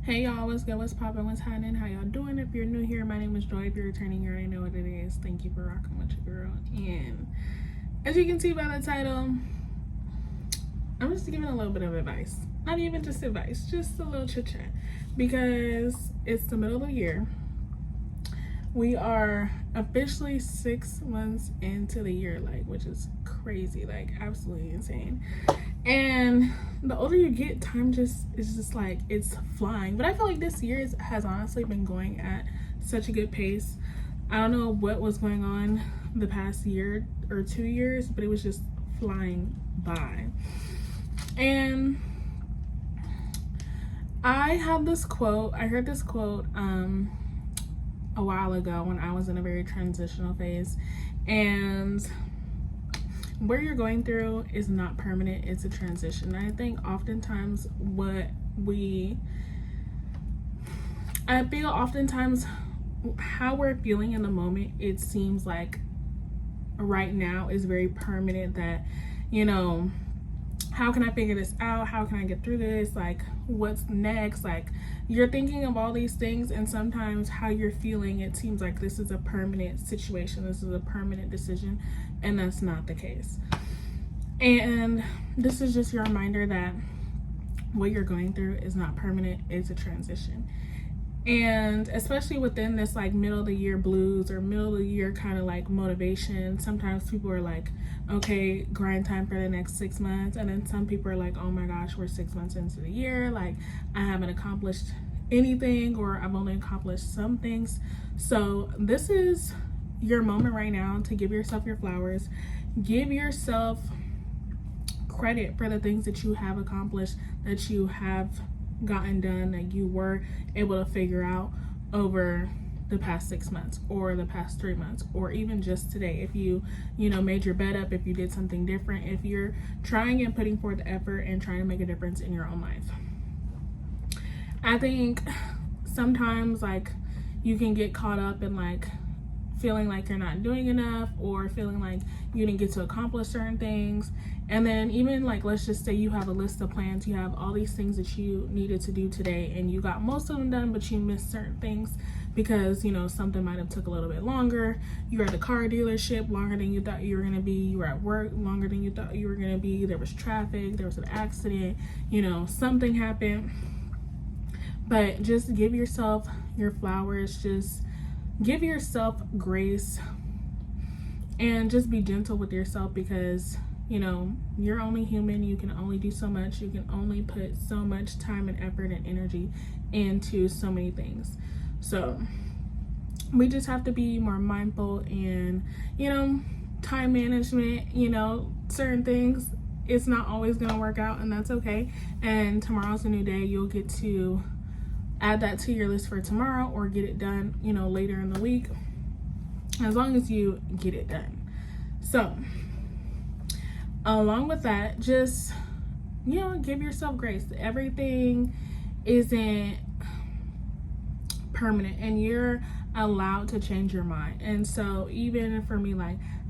Hey y'all, what's good? What's poppin'? What's happening? How y'all doing? If you're new here, my name is Joy. If you're returning, you already know what it is. Thank you for rocking with your girl. And as you can see by the title, I'm just giving a little bit of advice. Not even just advice, just a little chit chat. Because it's the middle of the year. We are officially 6 months into the year, which is crazy, absolutely insane. And the older you get, time is just it's flying. But I feel like this year has honestly been going at such a good pace. I don't know what was going on the past year or 2 years, but it was just flying by. And I heard this quote a while ago when I was in a very transitional phase, and where you're going through is not permanent, it's a transition. And I think oftentimes how we're feeling in the moment, it seems like right now is very permanent, that how can I figure this out? How can I get through this? What's next? You're thinking of all these things, and sometimes how you're feeling, it seems like this is a permanent situation. This is a permanent decision, and that's not the case. And this is just your reminder that what you're going through is not permanent. It's a transition. And especially within this middle of the year blues or middle of the year kind of motivation, sometimes people are like, okay, grind time for the next 6 months. And then some people are like, oh my gosh, we're 6 months into the year, I haven't accomplished anything, or I've only accomplished some things. So this is your moment right now to give yourself your flowers, give yourself credit for the things that you have accomplished, that you have gotten done, that you were able to figure out over the past 6 months or the past 3 months, or even just today. If you made your bed up, if you did something different, if you're trying and putting forth the effort and trying to make a difference in your own life. I think sometimes you can get caught up in feeling like you're not doing enough, or feeling like you didn't get to accomplish certain things. And then even let's just say you have a list of plans, you have all these things that you needed to do today, and you got most of them done, but you missed certain things because something might have took a little bit longer. You were at the car dealership longer than you thought you were going to be. You were at work longer than you thought you were going to be. There was traffic, there was an accident, something happened. But just give yourself your flowers, just give yourself grace, and just be gentle with yourself, because you're only human. You can only do so much. You can only put so much time and effort and energy into so many things. So we just have to be more mindful, and time management, certain things, it's not always going to work out, and that's okay. And tomorrow's a new day. You'll get to add that to your list for tomorrow, or get it done later in the week, as long as you get it done. So along with that, just give yourself grace. Everything isn't permanent, and you're allowed to change your mind. And so even for me,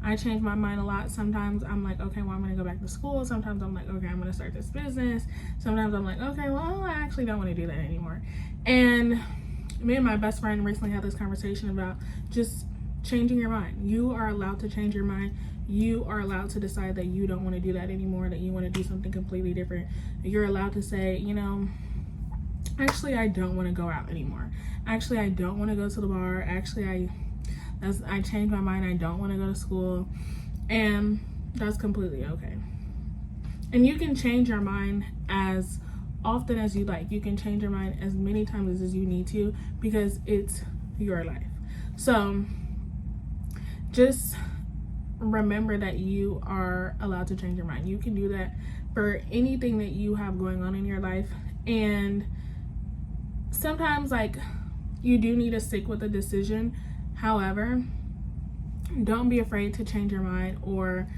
I change my mind a lot. Sometimes I'm like, okay, well, I'm gonna go back to school. Sometimes I'm like, okay, I'm gonna start this business. Sometimes I'm like, okay, well, I actually don't want to do that anymore. And me and my best friend recently had this conversation about just changing your mind. You are allowed to change your mind. You are allowed to decide that you don't want to do that anymore, that you want to do something completely different. You're allowed to say, actually, I don't want to go out anymore. Actually, I don't want to go to the bar. Actually, I changed my mind. I don't want to go to school. And that's completely okay. And you can change your mind as often as you like. You can change your mind as many times as you need to, because it's your life. So just remember that you are allowed to change your mind. You can do that for anything that you have going on in your life. And sometimes you do need to stick with a decision. However, don't be afraid to change your mind, or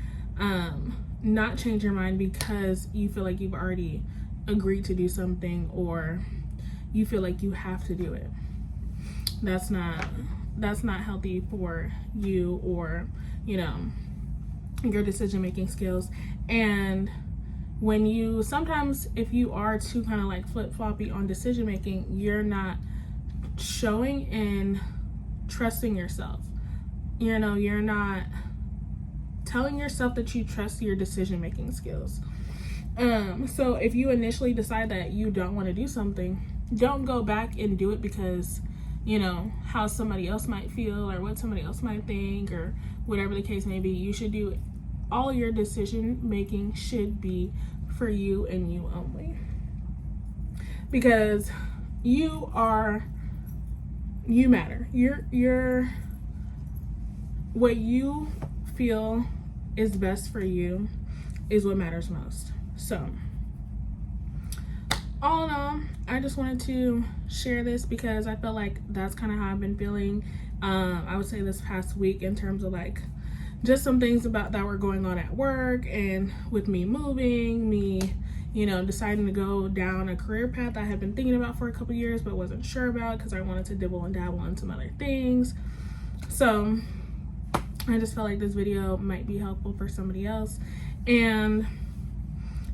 not change your mind because you feel like you've already agreed to do something, or you feel like you have to do it. That's not healthy for you, or your decision making skills. And when you sometimes, if you are too kind of like flip-floppy on decision making, you're not showing and trusting yourself. You know, you're not telling yourself that you trust your decision making skills. So if you initially decide that you don't want to do something, don't go back and do it because, you know, how somebody else might feel or what somebody else might think or whatever the case may be. You should do all your decision making should be for you and you only, because you matter. You're what you feel is best for you is what matters most. So all in all, I just wanted to share this because I feel like that's kind of how I've been feeling. I would say this past week, in terms of like just some things about that were going on at work, and with me moving, me, you know, deciding to go down a career path I had been thinking about for a couple years but wasn't sure about because I wanted to dibble and dabble in some other things. So I just felt like this video might be helpful for somebody else. And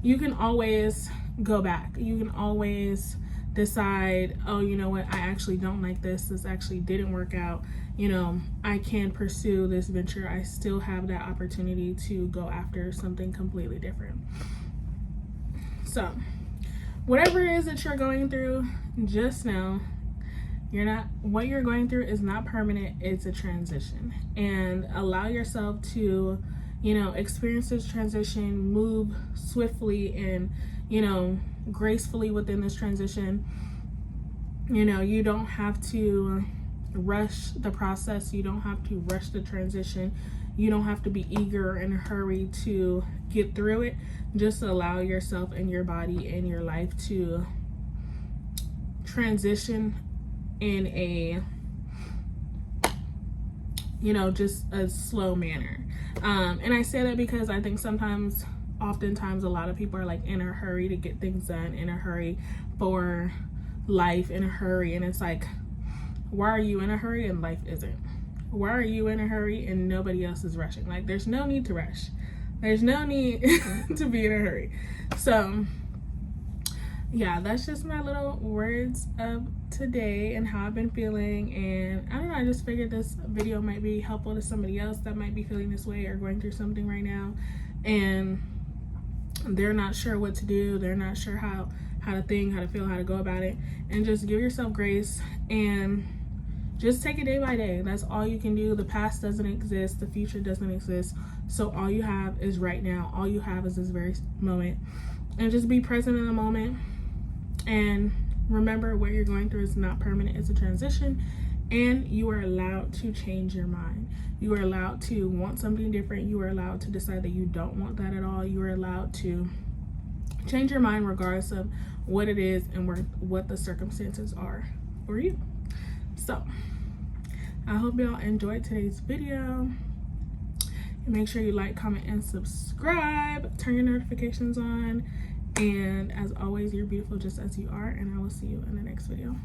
you can always go back. You can always decide, oh, you know what, I actually don't like this. This actually didn't work out. You know, I can pursue this venture. I still have that opportunity to go after something completely different. So whatever it is that you're going through, just know what you're going through is not permanent. It's a transition, and allow yourself to, you know, experience this transition, move swiftly and, you know, gracefully within this transition. You know, you don't have to rush the process. You don't have to rush the transition. You don't have to be eager and hurry to get through it. Just allow yourself and your body and your life to transition in a, you know, just a slow manner. And I say that because I think oftentimes a lot of people are like in a hurry to get things done, in a hurry for life, in a hurry. And it's like, why are you in a hurry and life isn't? Why are you in a hurry and nobody else is rushing? Like, there's no need to rush. There's no need to be in a hurry. So yeah, that's just my little words of today and how I've been feeling. And I don't know, I just figured this video might be helpful to somebody else that might be feeling this way or going through something right now, and they're not sure what to do. They're not sure how to think, how to feel, how to go about it. And just give yourself grace and just take it day by day. That's all you can do. The past doesn't exist. The future doesn't exist. So all you have is right now. All you have is this very moment. And just be present in the moment. And remember, what you're going through is not permanent. It's a transition. And you are allowed to change your mind. You are allowed to want something different. You are allowed to decide that you don't want that at all. You are allowed to change your mind regardless of what it is and what the circumstances are for you. So I hope y'all enjoyed today's video. And make sure you like, comment, and subscribe. Turn your notifications on. And as always, you're beautiful just as you are. And I will see you in the next video.